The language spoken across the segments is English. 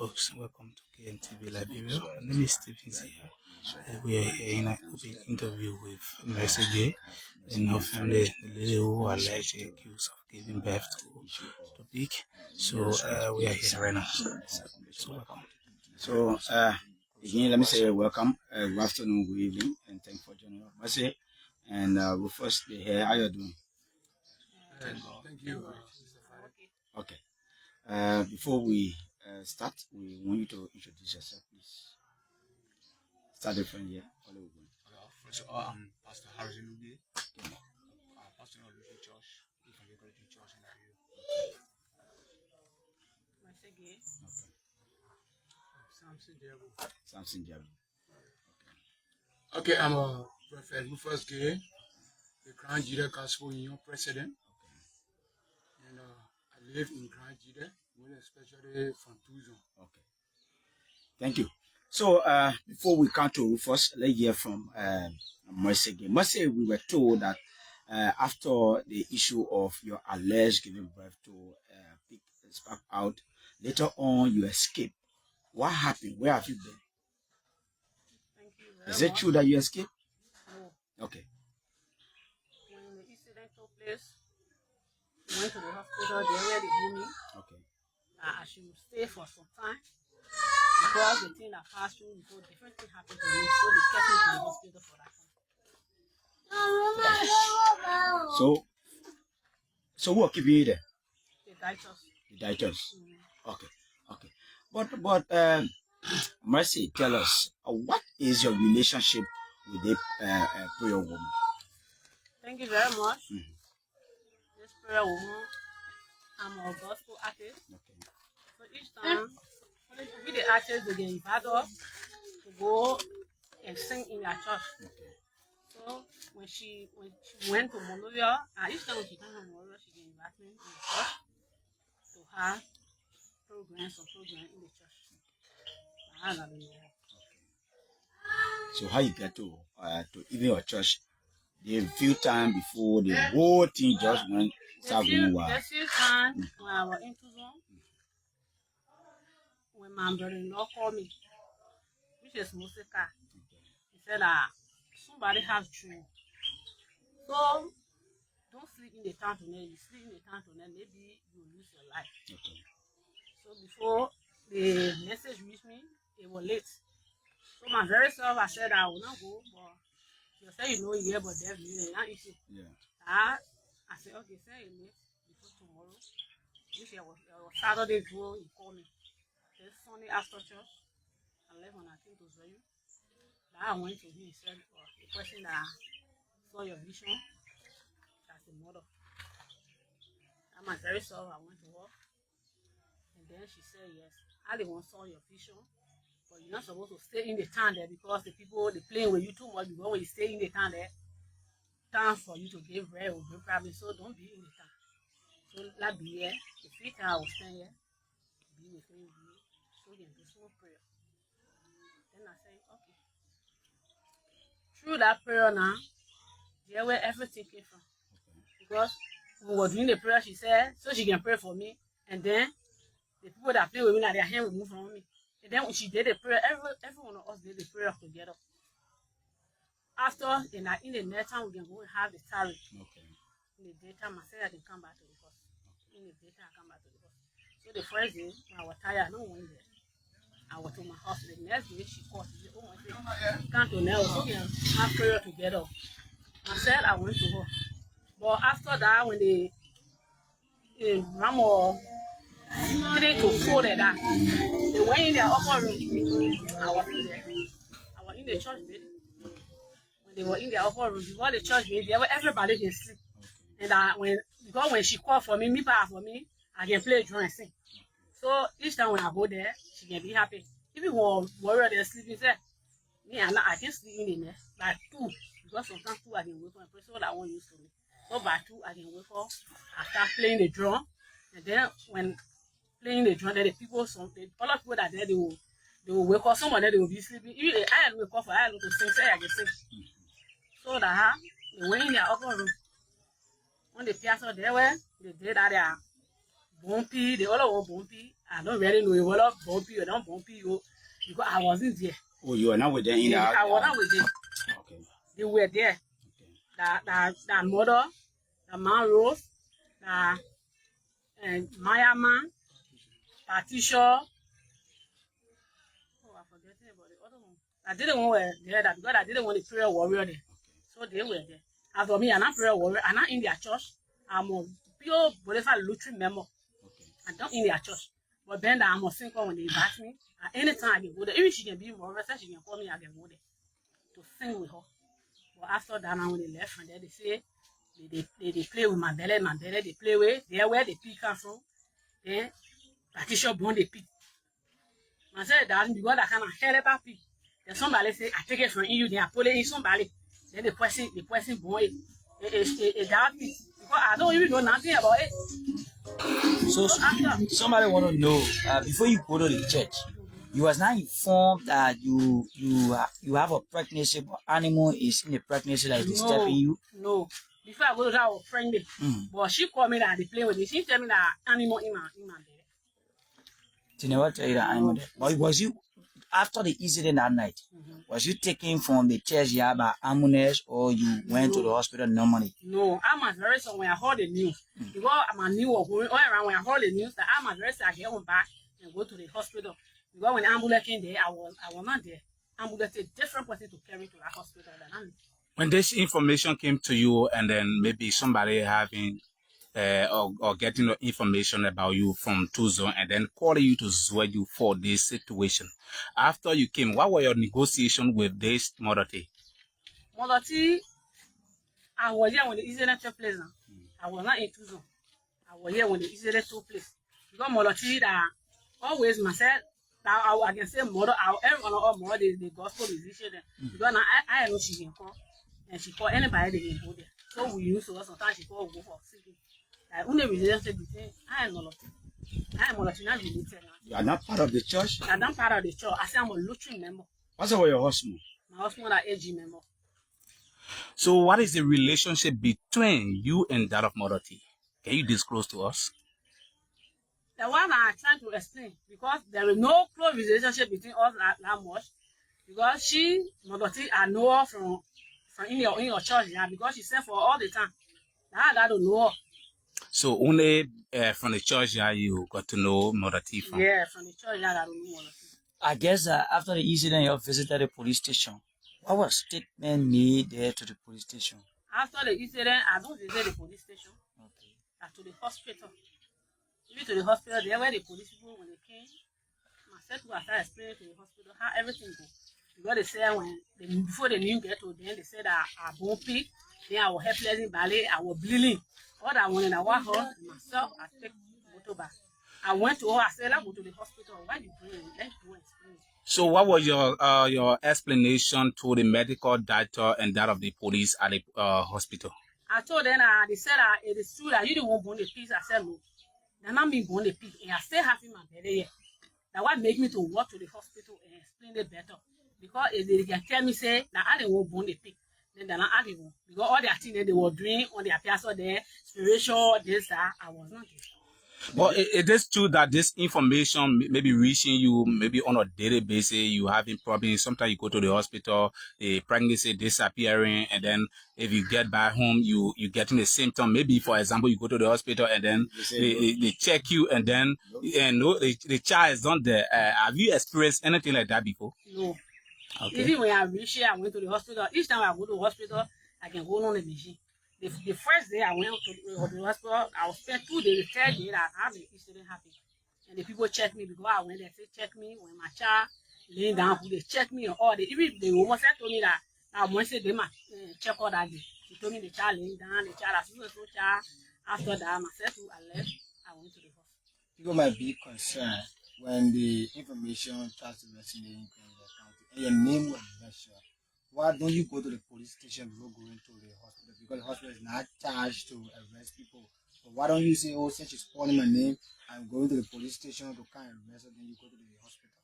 folks, welcome to KNTV Liberia. My name is Stephen here. We are here in an open interview with Mercy and her family, the lady who allegedly accused of giving birth to Big. So we are here right now. So welcome. So again, let me say welcome, good afternoon, good evening, and thanks for joining us. Mercy, and we'll first be here. How are you doing? Thank you. Okay. Before we start, we want you to introduce yourself, please. Start it from here. First of all, I'm Pastor Harrison Ubi. I'm pastor of the church. We can go to church in Nigeria. Samson Jabu. Okay, I'm a Prophet Rufus Gay, the Grand Judah Gospel Union President. And I live in Grand Judah, especially from Tucson. Okay. Thank you. So before we come to Rufus, let's hear from Mercy again. Mercy, we were told that after the issue of your alleged giving birth to Pig spark out, later on you escaped. What happened? Where have you been? Thank you very Is it true that you escaped? No. Okay. When the incident took place, we went to the hospital there where they told me Okay. that I should stay for some time because the thing that passed through before different things happened to me, so they kept me to the hospital for that time. So who are keeping you there? The doctors. The doctors. Okay. But Mercy, tell us, what is your relationship with the prayer woman? Thank you very much. This prayer woman, I'm a gospel artist. Okay. So each time, with the artists, they get invited us to go and sing in their church. Okay. So when she went to Monrovia, and each time when she came to Monrovia, she get invited me in the church to have some program in the church. So how you get to even your church? The few times before the whole thing just went south. The few times when I was in Tucson, when my brother-in-law called me, which is Musika, he said that somebody has dream. So don't sleep in the town tonight. You sleep in the town tonight, maybe you lose your life. Okay. So before the message reached me, it was late. So my very self, I said I will not go, but you say you know here, but there's not issue. Yeah. I said, okay, say it late before tomorrow. Which was Saturday, he called me. Then Sunday after church, I left when I came to Zoyu. I went to him, he said, the person that saw your vision, that's the mother. And my very self, I went to her. And then she said, yes, I the one saw your vision. But you're not supposed to stay in the town there because the people, they playing with you too much. Because when you stay in the town there, time for you to give bread will be problem. So don't be in the town. So let be here. The free time I will spend here. Be with me. So you can do small prayer. Then I say, okay. Through that prayer now, there where everything came from. Because we were doing the prayer, she said, so she can pray for me. And then the people that play with me, now their hand will move from me. And then when she did the prayer, every one of us did the prayer together. After, in the night time, we can go and have the tarot. Okay. In the daytime, I said I can come back to the house. In the daytime, I come back to the house. So the first day, when I was tired, I don't went there. I was to my house. The next day, she called. She said, oh my God, come to now, so we can have prayer together. I said I went to her. But after that, when the Mama 3 to 4 like that, they went in their upper room. I was in there. I was in the church bed. When they were in their upper room, before the church bed, there were everybody can sleep. And because when she called for me for me, I can play drum and sing. So each time when I go there, she can be happy. Even when warrior they're sleeping, say, me and I can sleep in there by 2. Because sometimes 2 I can wake up and pray. So that one used to me. So by 2 I can wake up, I start playing the drum, and then when playing the drum, then the people, all the people that there, they will wake up. Some of them they will be sleeping. Even I had wake up for I had to sing, say I can sing. So that they went in their upper room. When the piazza there were, they did that bumpy, the other one bumpy. I don't really know whether bumpy or not bumpy, because I wasn't there. Oh, you are not with them in Yeah, I was not with them. Okay. They were there. Okay. That mother, the man Rose, and Maya man, Patricia. Oh, I'm forgetting about the other one. I didn't want to there that because I didn't want the prayer warrior there. So they were there. As for me, I'm not prayer warrior. I'm not in their church. I'm a pure Bolivar Lutheran member. Okay. I'm not in their church. But then I'm a singer when they invite me. At any time I can go there. Even she can be more she can call me, I can go there to sing with her. But after that, now when they left from there, they say they play with my belly, they play with there where the pig come from. Then Patricia born the pig. I said that because I kind of heard about pig. Then somebody say I take it from you, then I pull it in somebody. Then the person born a dark pig. Because I don't even know nothing about it. So somebody want to know before you go to the church, you was not informed that you have a pregnancy, but animal is in the pregnancy that is disturbing you. No. Before I go to that, I was pregnant. But she called me that they play with me. She tell me that animal in my bed. She never tell you that animal there. But was you after the incident that night? Was you taken from the church here by ambulance or you went to the hospital normally? No, I'm at very sorry when I heard the news. Because I'm new or going all around when I heard the news that I'm at very sorry I get on back and go to the hospital. Because when ambulance came there, I was not there. Ambulance a different person to carry to that hospital than I'm. When this information came to you, and then maybe somebody having or getting the information about you from Tuzo and then calling you to swear you for this situation. After you came, what were your negotiations with this Mother T? Mother T, I was here when the incident took place. I was not in Tuzo. I was here when the incident took place. Because Mother T, that always myself, that I can say mother, everyone of mother, the gospel musician. Because now I know she can call. And she call anybody they can go there. So we used to sometimes she call go for singing. Like only relationship between I and Molotti. I and Molotti not related. You are not part of the church? I'm not part of the church. I say I'm a Lutheran member. What's about your husband? My husband is an AG member. So what is the relationship between you and that of Mother T? Can you disclose to us? The one I'm trying to explain, because there is no close relationship between us that much. Because she, Mother T, I know her from in your church, yeah, because she sent for all the time. Now I got to know her. So only from the church, yeah, you got to know Mother T from? Yeah, from the church, yeah, I got to know Mother T. I guess after the incident, you visited the police station. What was statement made there to the police station? After the incident, I don't visit the police station. Okay. To the hospital. Even to the hospital, there were the police people when they came. Myself, I started explaining to the hospital how everything goes. Because they said before the new get to them, they said that I bumpy, then I was helpless in ballet, I was bleeding. All that when I walk home, myself, I take motor back. I went to her, I said, let's go to the hospital. Why you doing? Let's go explain. So what was your explanation to the medical doctor and that of the police at the hospital? I told them, they said, it is true that you didn't want to burn the piece. I said, no. They're not being burn the piece. And I still have in my belly here. That what made me to walk to the hospital and explain it better. Because if they can tell me, say, that I didn't want to burn the pig, then they're not arguing. Because all their things that they were doing on their piazza there, spiritual, this, that, I was not there. Well, it is true that this information may be reaching you maybe on a daily basis. You having problems. Sometimes you go to the hospital, the pregnancy disappearing, and then if you get back home, you getting the symptom. Maybe, for example, you go to the hospital and then they check you, and then the child is not there. Have you experienced anything like that before? No. Okay. Even when I reach here, I went to the hospital. Each time I go to the hospital, I can go on the machine. The first day I went to the hospital, I was spent 2 days, the third day that I had the incident happen. And the people check me because I went there, they check me when my child laying down, they check me and all. Even the woman said to me that I went to them check all that day. She told me the child laying down, the child, so child. After that, myself, I left, I went to the hospital. People might be concerned when the information tries to resonate in the county and your name was mentioned. Why don't you go to the police station before going to the hospital? Because the hospital is not charged to arrest people. But why don't you say, oh, since she's calling my name, I'm going to the police station to kind of arrest her, then you go to the hospital?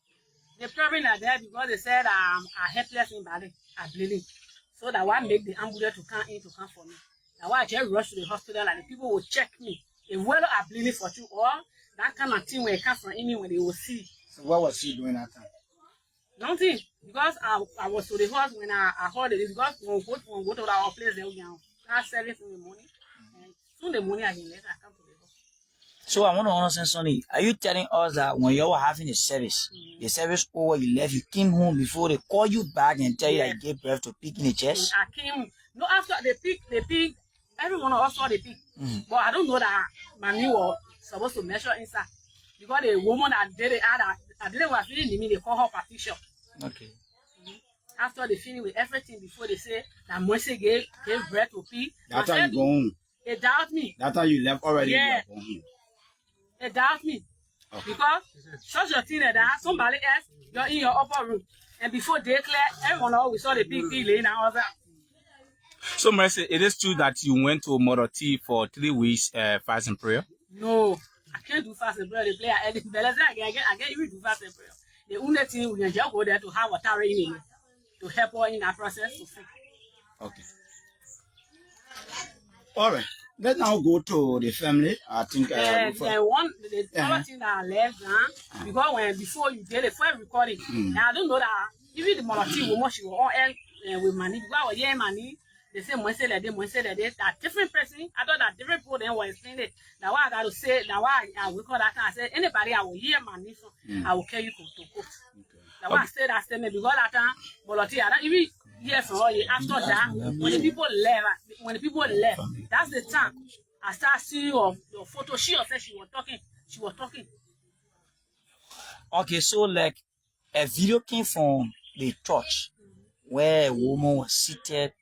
They probably not there because they said I'm helpless in body, I'm bleeding. So that why make the ambulance to come for me. That why I just rush to the hospital and the people will check me. a whether are bleeding for you or that kind of thing when it comes from any when they will see. So what was she doing that time? Nothing. Because I was to the house when I heard it. Because when we go to our place, then we have service in the morning. And soon the morning I can let I come to the house. So I want to understand, Sonny, are you telling us that when you were having the service over, you left, you came home before they call you back and tell you that you gave birth to pig in the chest? I came, no, after the pig, everyone of us saw the pig. But I don't know that my knee was supposed to measure inside. Because the woman that did it, I didn't was feeling me, they call her Patricia. Okay. After they finish with everything, before they say that Moise gave birth to pig. That's how you go home. They doubt me. That's how you left already. Yeah. They doubt me. Okay. Because such a thing that somebody else, you're in your upper room. And before they clear, everyone always saw the pig laying out there. So, Mercy, it is true that you went to Mother T for 3 weeks fast and prayer? No, I can't do fast and prayer. The player, I can't even do fast and prayer. The only thing we can just go there to have water in it, to help her in that process. Okay. All right. Let's now go to the family. I think. The other thing that I left, because before you did the first recording, and I don't know that even the Mother T woman, she was all with money. Because I was here money. They say Moise like that, that different person. I thought that different people then were explaining it. That's why I got to say, that's why I will call that time. I said, anybody I will hear money from, I will carry you to court. That's why I said that statement, because that time, Boloti, I don't even hear from her. After that, when the people left, that's the time I start seeing your photo. She said she was talking. Okay, so like a video came from the church where a woman was seated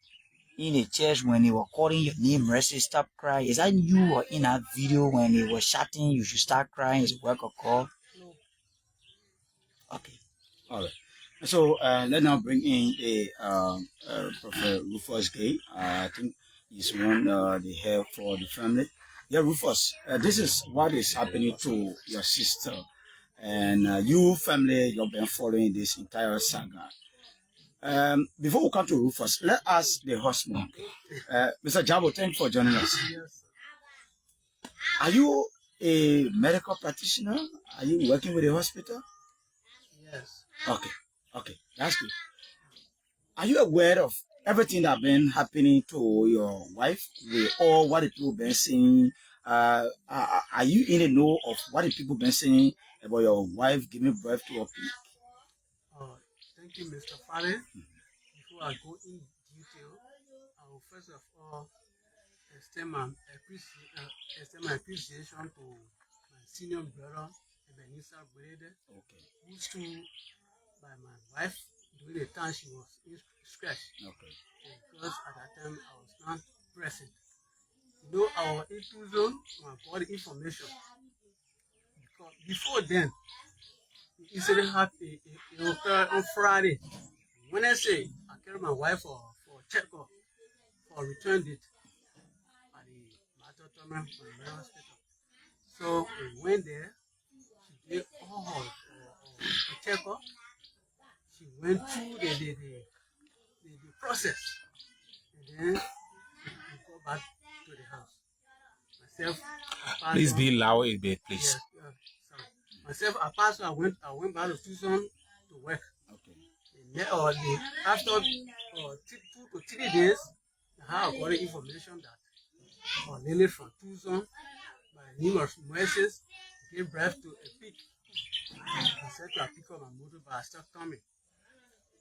in the church when they were calling your name, Mercy, stop crying. Is that you or in that video when they were shouting, you should start crying, it's a work of God? No. Okay. All right. So let's now bring in the Prophet Rufus Gay. I think he's one the head for the family. Yeah, Rufus, this is what is happening to your sister. And you family, you've been following this entire saga. Before we come to Rufus, let us the husband. Mr. Jabo, thank you for joining us. Yes. Are you a medical practitioner? Are you working with a hospital? Yes. Okay, that's good. Are you aware of everything that's been happening to your wife? With all what the people been saying? Are you in the know of what the people been saying about your wife giving birth to a pig? Thank you, Mr. Farley. Before I go in detail, I will first of all extend my appreciation to my senior brother, Ebenezer Brede, who stood by my wife during the time she was in stress. Because at that time I was not present. You know, our inclusion got the information. Because before then, the incident happened on Friday. Wednesday, I carried my wife for checkup for return date at the Mater Thomas Hospital. So we went there. She did all the checkup. She went through the process, and then we go back to the house. Myself, Please be loud a bit, please. Sorry. Myself, I went back to Tucson to work. After 2 to 3 days, I have got information that our lady from Tucson, by the name of Moises, gave birth to a pig. I said to pick up my motor, but I stopped coming.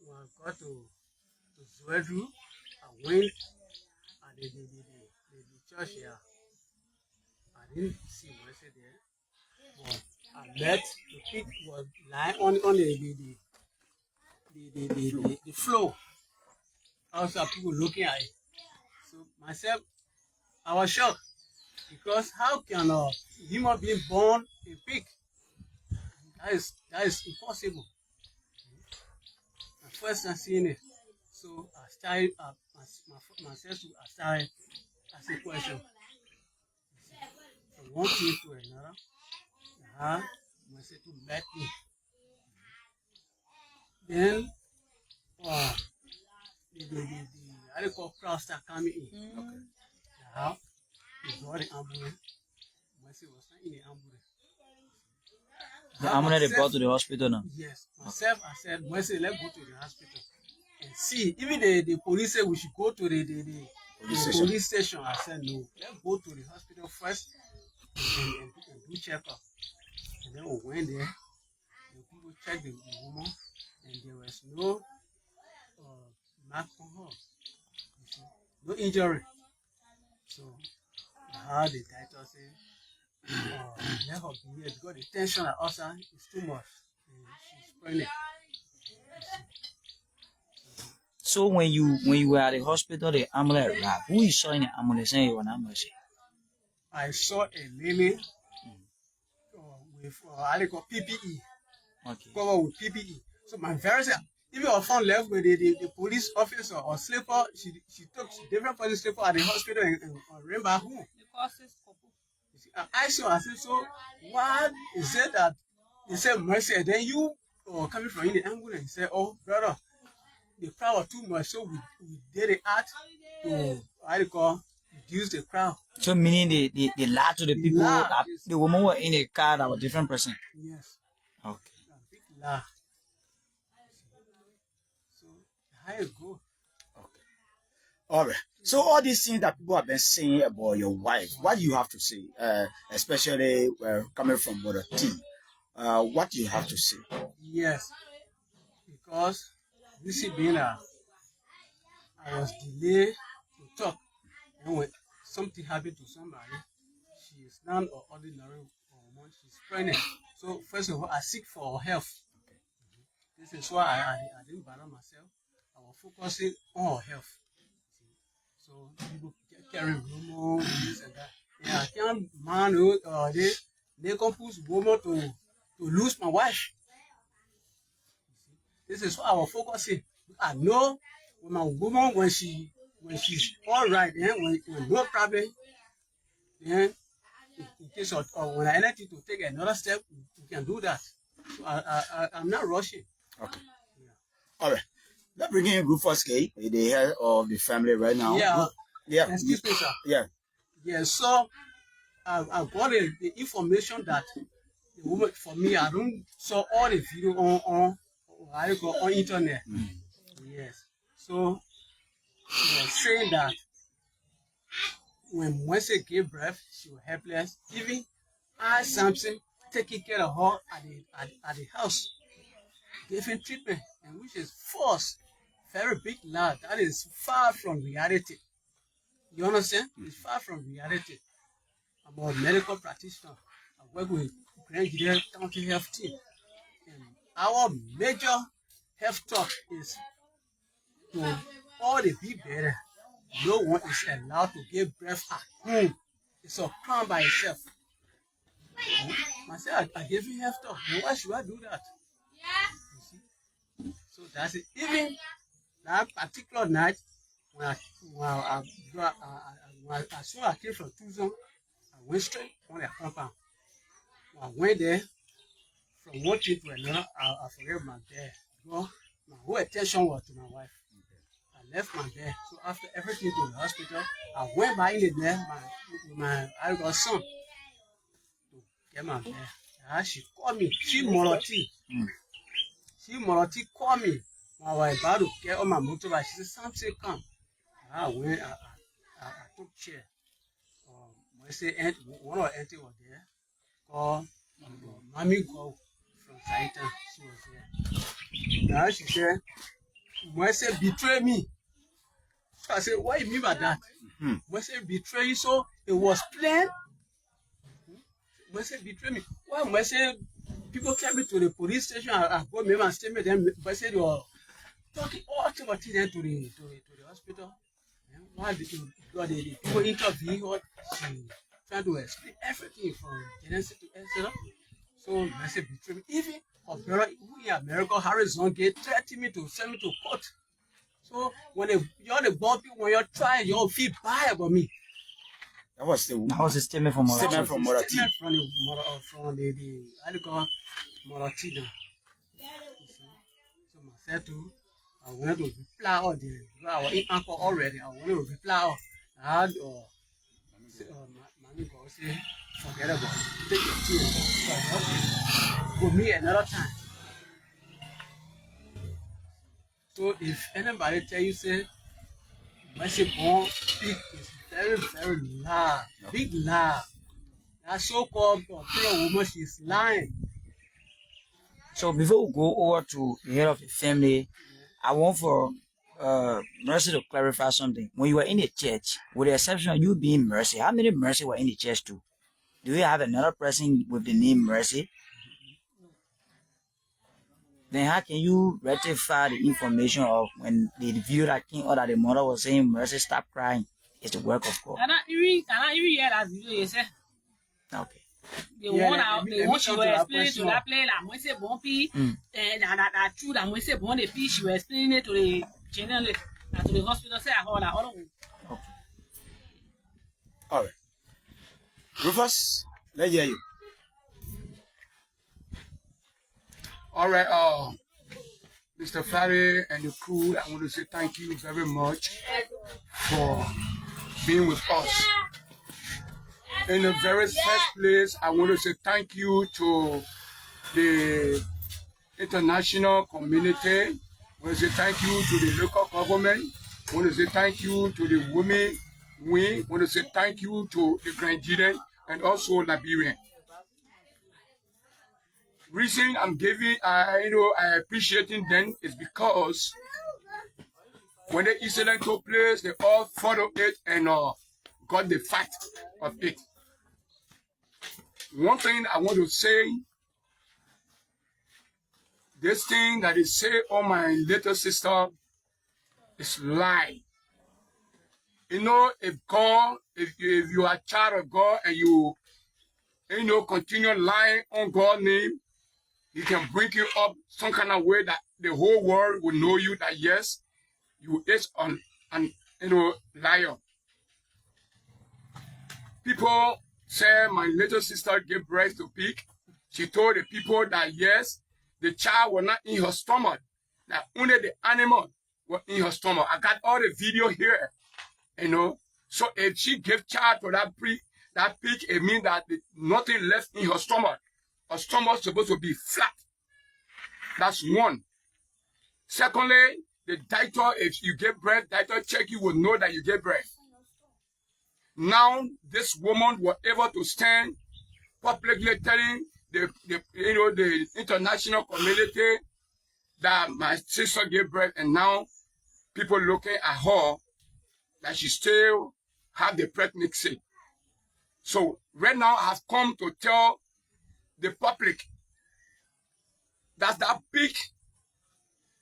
When I got to Zwedru, I went at the church here. I didn't see Moises there, but I met the pig was lying on the floor. Also, people looking at it. So myself, I was shocked because how can a human being born a pig? That is impossible. My first time seeing it, so I started myself. I started asking questions. From one thing to another, I said to met me. Then, the call crowd start coming in. Now, we got the ambulance. Mercy was not in the ambulance. The ambulance they brought to the hospital now. Yes, myself, I said, Mercy, let's go to the hospital and see. Even the police said we should go to the police station. I said, no, let's go to the hospital first and do checkup. And then we went there. The people checked the woman, and there was no mark on her. You see, no injury. So I heard the doctor say, let her be here because the tension at us is too much. And she's pregnant. So when you were at the hospital, the ambulance arrived. Who you saw in the ambulance saying you were not Mercy? I saw a lady with how they call PPE. Okay. Covered with PPE. So my very self, if you are found left with the police officer or sleeper, she took different police sleeper at the hospital and ran back home. You see, I saw, I said, so what is it that they said Mercy? Then you coming from in the ambulance, he said, oh brother, the crowd was too much, so we did it out to how they call reduce the crowd. So meaning they lied to the people that the woman were in a car that was a different person. Yes. Okay. A big lie. So how it go? Okay. All right. So all these things that people have been saying about your wife, what do you have to say? Especially coming from Mother T. What do you have to say? Yes. Because this being I was delayed to talk. And when something happened to somebody, she is not an ordinary woman, she's pregnant. So first of all, I seek for her health. This is why I didn't bother myself. I was focusing on her health. So people carry rumors, this and that. Yeah, I can't man they can push woman to lose my wife. This is why I was focusing. I know when my woman when she's all right, then when no problem, then in case of when I need to take another step, we can do that. So I'm not rushing. Okay. Yeah. All right. Let's bring in Group First K, the head of the family right now. Yeah. Yeah. Excuse me, sir. Yeah. Yeah. So I got the information that the woman for me. I don't saw all the video on internet. Yes. So they were saying that when Mercy gave birth, she was helpless. Even I, Samson, taking care of her at the house, giving treatment, and which is false, very big lie. That is far from reality. You understand? It's far from reality. I'm a medical practitioner. I work with Grand Gideon County Health Team. And our major health talk is to all the big better. No one is allowed to give birth at home. It's a crime by itself. Myself, I gave you health talk. Why should I do that? You see? So that's it. Even that particular night, as soon as I came from Tucson, I went straight on the compound. When I went there, from one thing to another, I forget my bed. Because my whole attention was to my wife. I left my bed. So after everything to the hospital, I went by in the there with my son to get my bed. She called me. She Moroti. She Moroti called me. When I was about to get on my motorbike, she said, something come. I went, I took chair. One of the auntie was there, called Mommy Go from Saitan. She was there. Now she said, Mercy betray me. So I said, what do you mean by that? Mercy betray you, so it was planned. Mercy betray me. Why Mercy people carry me to the police station? I go make my statement. Then Mercy they were talking all about it then to the hospital. Why did the people interview her? She trying to explain everything from Genesis to Exodus. So Mercy betray me. Even her brother who in America, Harrison Gate, threatened me to send me to court. So when you're the bumpy, when you're trying, you'll feel bad about me. That was a statement from Mother T. Statement from the how do you call Morati now. So myself too, I wanted to reply all the I was in anchor already. I wanted to reply all. I had Mommy go say forget about it. Take your tea and okay. We'll meet another time. So if anybody tell you say Mercy Born big is very, very loud, big loud. That so-called prayer woman, she's lying. So before we go over to the head of the family, I want for Mercy to clarify something. When you were in the church, with the exception of you being Mercy, how many Mercy were in the church too? Do you have another person with the name Mercy? Then how can you rectify the information of when the view that came out that the mother was saying, Mercy, stop crying? It's the work of God. Can I even hear that video, you say? Okay. The one she was explaining to that play, like Mercy Bumpy, and that true that Mercy Bumpy, she was explaining it to the general, to the hospital, say, I heard that other one. Okay. All right. Rufus, let's hear you. All right, Mr. Fari and the crew, I want to say thank you very much for being with us. In the very first place, I want to say thank you to the international community. I want to say thank you to the local government. I want to say thank you to the women wing. I want to say thank you to the grandchildren and also Liberian. Reason I'm giving, I appreciating them is because when the incident took place, they all followed it and got the fact of it. One thing I want to say, this thing that they say on my little sister is lie. You know, if God, if you are a child of God and you continue lying on God's name, He can bring you up some kind of way that the whole world will know you that yes, you is an liar. People say my little sister gave birth to pig. She told the people that yes, the child was not in her stomach, that only the animal was in her stomach. I got all the video here, So if she gave child to that pig, it means that nothing left in her stomach. Her stomach is supposed to be flat. That's one. Secondly, the doctor, if you give birth, doctor check you will know that you gave birth. Now, this woman was able to stand publicly telling the international community that my sister gave birth, and now people looking at her that she still have the pregnancy. So right now, I have come to tell the public that pig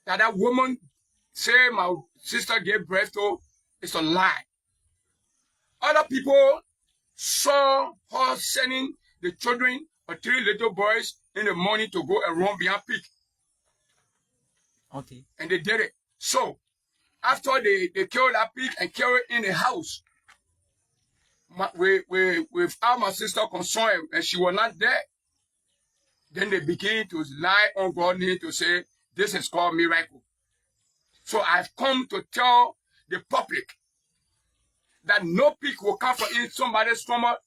that woman say my sister gave birth to is a lie. Other people saw her sending the children, or 3 little boys, in the morning to go and run behind pig. Okay. And they did it. So, after they killed that pig and killed it in the house, without my sister concerned, and she was not there, then they begin to lie on God's name to say, this is called miracle. So I've come to tell the public that no pig will come from in somebody's stomach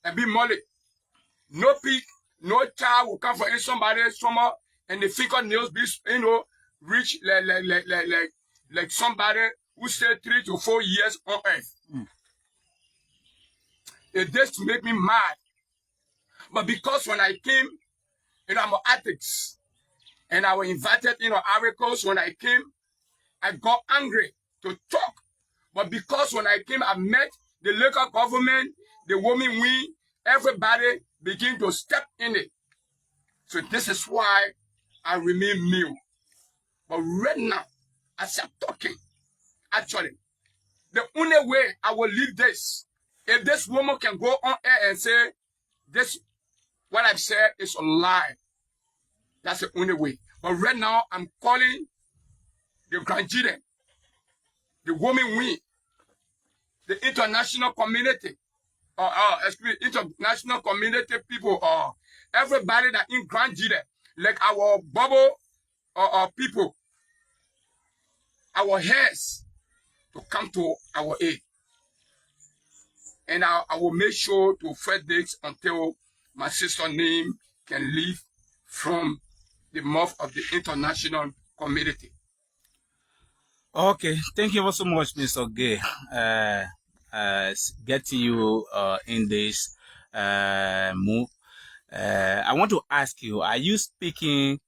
and be molly. No pig, no child will come from in somebody's stomach and the fingernails be, reach like somebody who stayed 3 to 4 years on earth. It just made me mad. But because when I came, I'm an ethics, and I was invited, articles. When I came, I got angry to talk. But because when I came, I met the local government, the women wing, everybody began to step in it. So this is why I remain mute. But right now, as I'm talking, actually, the only way I will leave this, if this woman can go on air and say, this, what I've said is a lie, that's the only way. But right now, I'm calling the grandchildren, the women wing, the international community, international community people, everybody that in grandchildren, like our bubble people, our heirs, to come to our aid. and I will make sure to fight this until my sister's name can leave from the mouth of the international community. Okay, thank you so much, Mr. Gay. Getting you in this move. I want to ask you: Are you speaking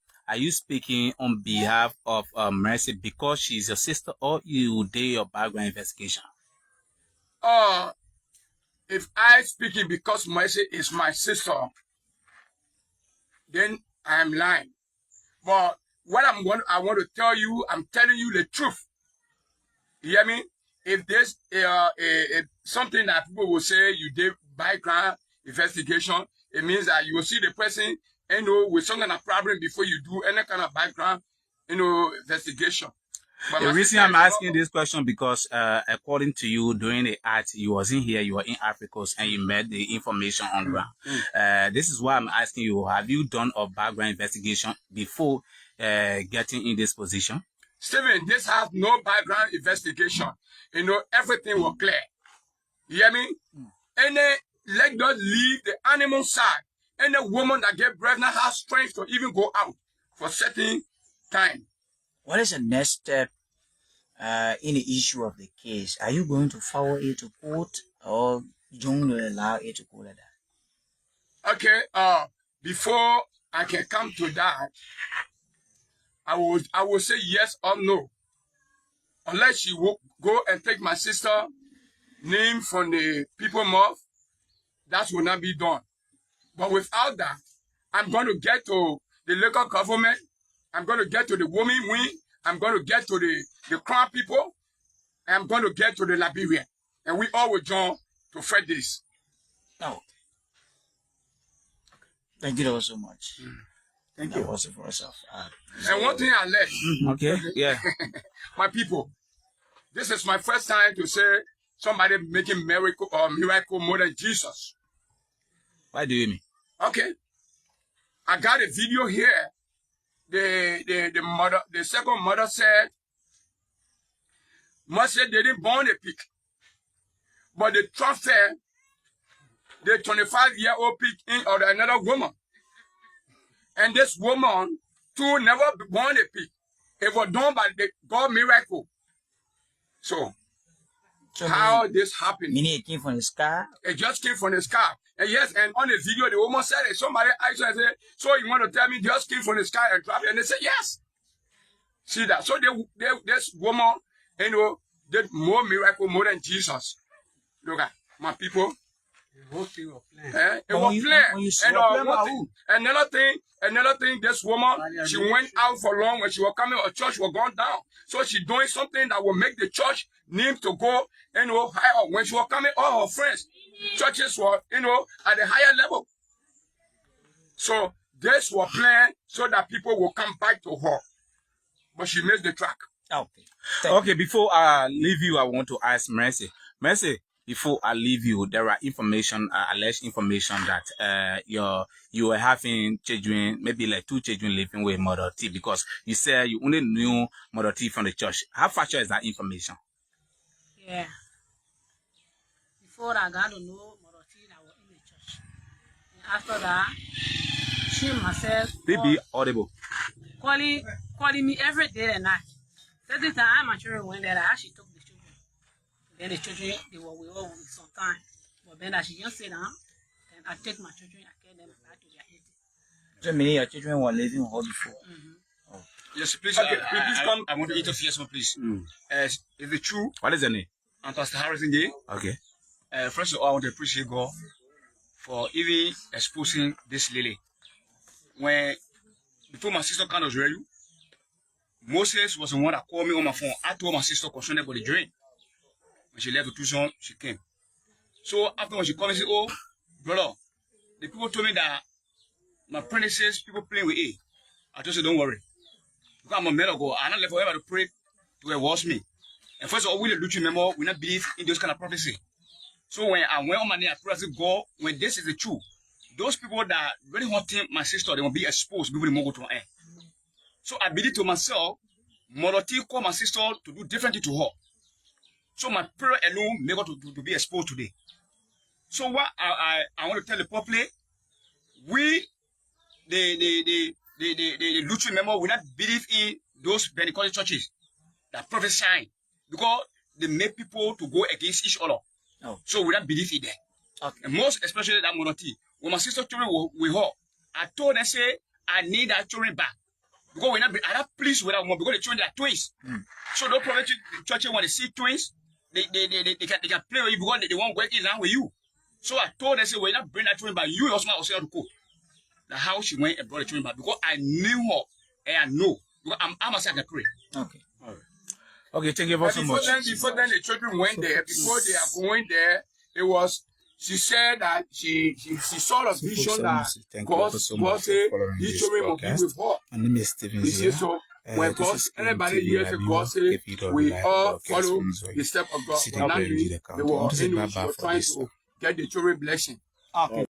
on behalf of Mercy because she's your sister, or you did your background investigation? If I speaking because Mercy is my sister, then I am lying. But what I want to tell you, I'm telling you the truth. You hear me? If there's something that people will say you did background investigation, it means that you will see the person, with some kind of problem before you do any kind of background, investigation. But the reason I'm asking this question because according to you, during the act, you wasn't here, you were in Africa, and you met the information on ground. This is why I'm asking you: Have you done a background investigation before getting in this position? Stephen, this has no background investigation. Everything was clear. You hear me? Let us leave the animal side. Any woman that gave birth now has strength to even go out for certain time. What is the next step in the issue of the case? Are you going to forward it to court, or you don't allow it to go like that? Okay. Before I can come to that, I will say yes or no. Unless you will go and take my sister name from the people mouth, that will not be done. But without that, I'm going to get to the local government. I'm going to get to the women wing. I'm going to get to the crown people. I'm going to get to the Liberian. And we all will join to fight this. Oh. Thank you so much. Thank That you. was it for us. And one thing I left. Okay, yeah. My people, this is my first time to say somebody making miracle more than Jesus. Why do you mean? Okay. I got a video here. The second mother said, Mercy didn't born a pig, but they transferred the 25-year-old pig in or another woman. And this woman too never born a pig. It was done by the God miracle. So how this happened? Meaning it came from the sky? It just came from the sky. And yes, and on the video, the woman said it. Somebody asked her and said, so you want to tell me it just came from the sky and dropped it? And they said, yes. See that? So this woman, did more miracle more than Jesus. Look at my people. The whole thing was planned. It was planned. And another thing, this woman, she went out for long when she was coming, her church was gone down. So she doing something that will make the church name to go, higher. When she was coming, all her friends, churches were, at a higher level. So this was planned so that people will come back to her. But she missed the track. Okay, before I leave you, I want to ask Mercy. Mercy, before I leave you, there are alleged information that you were having children, maybe like 2 children living with Mother T, because you said you only knew Mother T from the church. How factual is that information? Yeah. Before I got to know Mother T, I was in the church. And after that, she myself Please be audible. calling me every day and night. Certain time my children went there, I actually took the children. Then the children, they were with us with some time. But then I should just sit down, and I take my children, I carry them back to their 80. So many your children were living with her before? Oh. Yes, please, please come. I want to interfere, so please. Is it true? What is the name? Pastor Harrison Day. Okay. First of all, I want to appreciate God for even exposing this lady. Before my sister came to Israel, Moses was the one that called me on my phone. I told my sister concerning about the dream. When she left the tuition, she came. So after when she called me, she said, oh, brother, the people told me that my apprentices, people playing with A. I told her, don't worry. Because I'm a man of God. I'm not left forever to pray to wash me. And first of all, we don't remember, we not believe in those kind of prophecy. So when I went on my knee, I prayed, I said, God, when this is the truth, those people that really want my sister, they will be exposed before they go to her. So I believe to myself, Mother T called my sister to do differently to her. So my prayer alone made her to be exposed today. So what I want to tell the public, we the Lutheran member will not believe in those Pentecostal churches that prophesy because they make people to go against each other. Oh. So we don't believe in them. Okay. And most especially that monarchy. When my sister children were with her, I told her, say, I need that children back. Because we're not pleased with that one because the children are twins. So those prophet churches, when they see twins, they can play with you because they won't work in line with you. So I told her, say, we're not bring that children back. You also want to to cook. That's how she went and brought the children back because I knew her and I know. Because I'm a second pray. Okay. All right. Okay, thank you very so much. Before then, the children went there. Before they are going there, it was. She said that she saw a vision that God said these children will be with her. My name is Stephen. So when God, everybody hears God say, we all follow the step of God. They were trying to get the children blessing. Okay.